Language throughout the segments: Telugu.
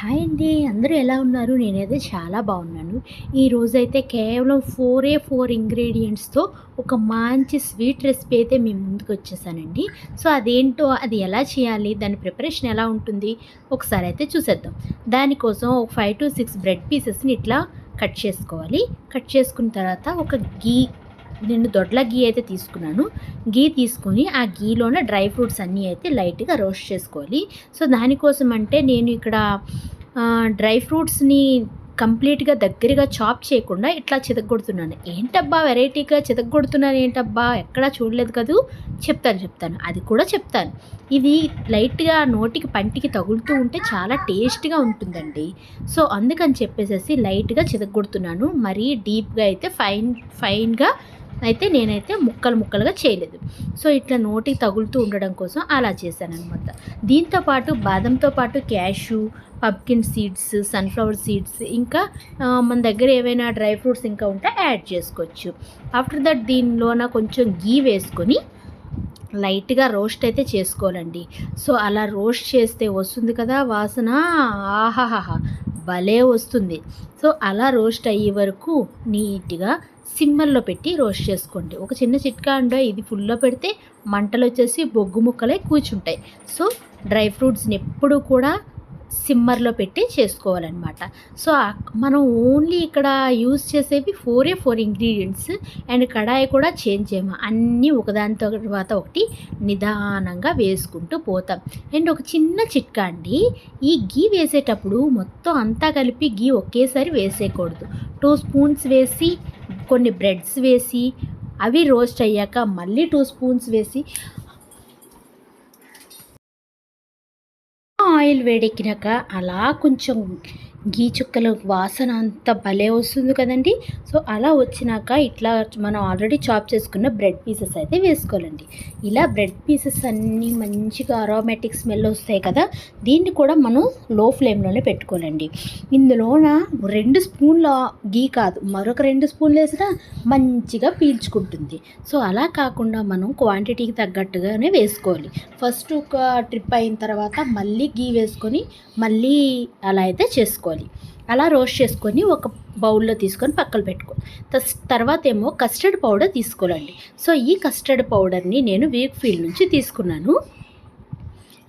హాయ్ అండి. అందరూ ఎలా ఉన్నారు? నేనైతే చాలా బాగున్నాను. ఈరోజైతే కేవలం 4 ఇంగ్రీడియంట్స్‌తో ఒక మంచి స్వీట్ రెసిపీ అయితే మీ ముందుకు వచ్చేసానండి. సో, అదేంటో, అది ఎలా చేయాలి, దాని ప్రిపరేషన్ ఎలా ఉంటుంది, ఒకసారి అయితే చూసేద్దాం. దానికోసం ఒక 5-6 బ్రెడ్ పీసెస్ని ఇట్లా కట్ చేసుకోవాలి. కట్ చేసుకున్న తర్వాత ఒక నేను దొడ్ల గీ అయితే తీసుకున్నాను. గీ తీసుకొని ఆ గీలోనే డ్రై ఫ్రూట్స్ అన్నీ అయితే లైట్గా రోస్ట్ చేసుకోవాలి. సో, దానికోసం అంటే నేను ఇక్కడ డ్రై ఫ్రూట్స్ని కంప్లీట్గా దగ్గరగా చాప్ చేయకుండా ఇట్లా చితగొడుతున్నాను. ఏంటబ్బా వెరైటీగా చితగొడుతున్నాను ఏంటబ్బా, ఎక్కడా చూడలేదు కదూ, చెప్తాను, అది కూడా చెప్తాను. ఇది లైట్గా నోటికి పంటికి తగులుతూ ఉంటే చాలా టేస్ట్గా ఉంటుందండి. సో, అందుకని చెప్పేసి లైట్గా చితగొడుతున్నాను. మరీ డీప్గా అయితే ఫైన్గా అయితే నేనైతే ముక్కలుగా చేయలేదు. సో, ఇట్లా నోటికి తగులుతూ ఉండడం కోసం అలా చేశాననమాట. దీంతోపాటు బాదంతో పాటు cash, pumpkin seeds, sunflower seeds, ఇంకా మన దగ్గర ఏవైనా డ్రై ఫ్రూట్స్ ఇంకా ఉంటే యాడ్ చేసుకోవచ్చు. ఆఫ్టర్ దట్ దీనిలోన కొంచెం గీ వేసుకొని లైట్గా రోస్ట్ అయితే చేసుకోవాలండి. సో, అలా రోస్ట్ చేస్తే వస్తుంది కదా వాసన, ఆహాహాహా భలే వస్తుంది. సో, అలా రోస్ట్ అయ్యే వరకు నీట్గా సిమ్మర్లో పెట్టి రోస్ట్ చేసుకోండి. ఒక చిన్న చిట్కా అండి, ఇది ఫుల్లో పెడితే మంటలు వచ్చేసి బొగ్గు ముక్కలే కూర్చుంటాయి. సో, డ్రై ఫ్రూట్స్ని ఎప్పుడు కూడా సిమ్మర్లో పెట్టి చేసుకోవాలన్నమాట. సో, మనం ఓన్లీ ఇక్కడ యూజ్ చేసేవి 4 ఇంగ్రీడియంట్స్ అండ్ కడాయి కూడా చేంజ్ చేయము. అన్నీ ఒకదాని తర్వాత ఒకటి నిదానంగా వేసుకుంటూ పోతాం. అండ్ ఒక చిన్న చిట్కా అండి, ఈ గీ వేసేటప్పుడు మొత్తం అంతా కలిపి గీ ఒకేసారి వేసేయకూడదు. 2 స్పూన్స్ వేసి, కొన్ని బ్రెడ్స్ వేసి, అవి రోస్ట్ అయ్యాక మళ్ళీ 2 స్పూన్స్ వేసి, ఆయిల్ వేడెక్కినాక అలా కొంచెం గీ చుక్కల వాసన అంత భలే వస్తుంది కదండి. సో, అలా వచ్చినాక ఇట్లా మనం ఆల్రెడీ చాప్ చేసుకున్న బ్రెడ్ పీసెస్ అయితే వేసుకోవాలండి. ఇలా బ్రెడ్ పీసెస్ అన్నీ మంచిగా అరోమాటిక్ స్మెల్ వస్తాయి కదా, దీన్ని కూడా మనం లో ఫ్లేమ్లోనే పెట్టుకోవాలండి. ఇందులోన 2 స్పూన్ల గీ కాదు, మరొక 2 స్పూన్లు వేసినా మంచిగా పీల్చుకుంటుంది. సో, అలా కాకుండా మనం క్వాంటిటీకి తగ్గట్టుగానే వేసుకోవాలి. ఫస్ట్ ఒక ట్రిప్ అయిన తర్వాత మళ్ళీ గీ వేసుకొని మళ్ళీ అలా అయితే చేసుకోవాలి. అలా రోస్ట్ చేసుకొని ఒక బౌల్లో తీసుకొని పక్కన పెట్టుకోవాలి. తర్వాత ఏమో కస్టర్డ్ పౌడర్ తీసుకోవాలండి. సో, ఈ కస్టర్డ్ పౌడర్ని నేను వీక్ఫీల్డ్ నుంచి తీసుకున్నాను.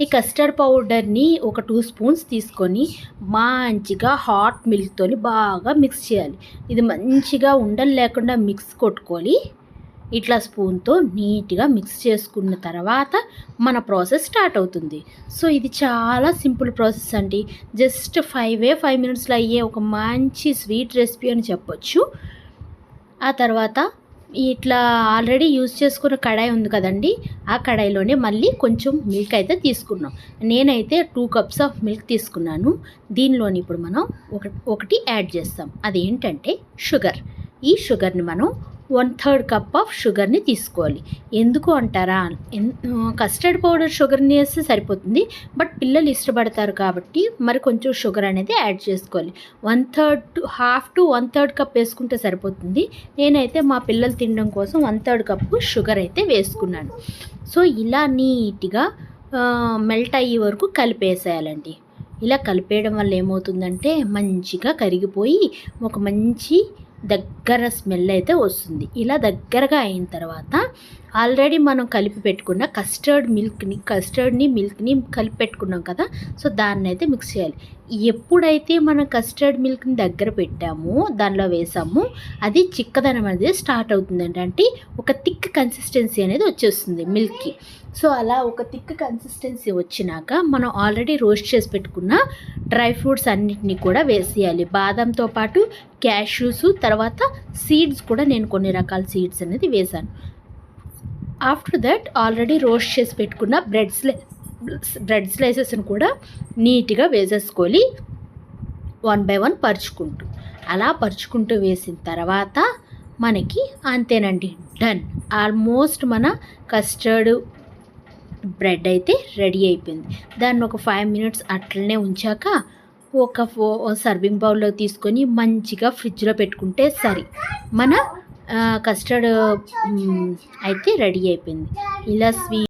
ఈ కస్టర్డ్ పౌడర్ని ఒక 2 స్పూన్స్ తీసుకొని మంచిగా హాట్ మిల్క్తో బాగా మిక్స్ చేయాలి. ఇది మంచిగా ఉండలు లేకుండా మిక్స్ కొట్టుకోవాలి. ఇట్లా స్పూన్తో నీట్గా మిక్స్ చేసుకున్న తర్వాత మన ప్రాసెస్ స్టార్ట్ అవుతుంది. సో, ఇది చాలా సింపుల్ ప్రాసెస్ అండి. జస్ట్ 5 మినిట్స్లో అయ్యే ఒక మంచి స్వీట్ రెసిపీ అని చెప్పొచ్చు. ఆ తర్వాత ఇట్లా ఆల్రెడీ యూజ్ చేసుకున్న కడాయి ఉంది కదండి, ఆ కడాయిలోనే మళ్ళీ కొంచెం మిల్క్ అయితే తీసుకున్నాం. నేనైతే 2 కప్స్ ఆఫ్ మిల్క్ తీసుకున్నాను. దీనిలోని ఇప్పుడు మనం ఒకటి యాడ్ చేస్తాం. అదేంటంటే షుగర్. ఈ షుగర్ని మనం 1/3 కప్ ఆఫ్ షుగర్ని తీసుకోవాలి. ఎందుకు అంటారా, కస్టర్డ్ పౌడర్ షుగర్ని వేస్తే సరిపోతుంది, బట్ పిల్లలు ఇష్టపడతారు కాబట్టి మరి కొంచెం షుగర్ అనేది యాడ్ చేసుకోవాలి. 1/2 కప్ వేసుకుంటే సరిపోతుంది. నేనైతే మా పిల్లలు తినడం కోసం 1/3 కప్పు షుగర్ అయితే వేసుకున్నాను. సో, ఇలా నీట్గా మెల్ట్ అయ్యే వరకు కలిపేసేయాలండి. ఇలా కలిపేయడం వల్ల ఏమవుతుందంటే మంచిగా కరిగిపోయి ఒక మంచి దగ్గర స్మెల్ అయితే వస్తుంది. ఇలా దగ్గరగా అయిన తర్వాత ఆల్రెడీ మనం కలిపి పెట్టుకున్న కస్టర్డ్ని మిల్క్ని కలిపి పెట్టుకున్నాం కదా, సో దాన్ని అయితే మిక్స్ చేయాలి. ఎప్పుడైతే మనం కస్టర్డ్ మిల్క్ని దగ్గర పెట్టామో, దానిలో వేసామో, అది చిక్కదనం అనేది స్టార్ట్ అవుతుందండి. అంటే ఒక థిక్ కన్సిస్టెన్సీ అనేది వచ్చేస్తుంది మిల్క్కి. సో, అలా ఒక థిక్ కన్సిస్టెన్సీ వచ్చినాక మనం ఆల్రెడీ రోస్ట్ చేసి పెట్టుకున్న డ్రై ఫ్రూట్స్ అన్నిటినీ కూడా వేసేయాలి. బాదంతో పాటు క్యాష్యూస్, తర్వాత సీడ్స్ కూడా నేను కొన్ని రకాల సీడ్స్ అనేది వేసాను. ఆఫ్టర్ దట్ ఆల్రెడీ రోస్ట్ చేసి పెట్టుకున్న బ్రెడ్ స్లైసెస్ని కూడా నీట్గా వేసేసుకోవాలి. 1 బై 1 పరుచుకుంటూ, అలా పరుచుకుంటూ వేసిన తర్వాత మనకి అంతేనండి, డన్. ఆల్మోస్ట్ మన కస్టర్డ్ బ్రెడ్ అయితే రెడీ అయిపోయింది. దాన్ని ఒక 5 మినిట్స్ అట్లనే ఉంచాక ఒక సర్వింగ్ బౌల్లో తీసుకొని మంచిగా ఫ్రిడ్జ్లో పెట్టుకుంటే సరి, మన కస్టర్డ్ అయితే రెడీ అయిపోయింది. ఇలా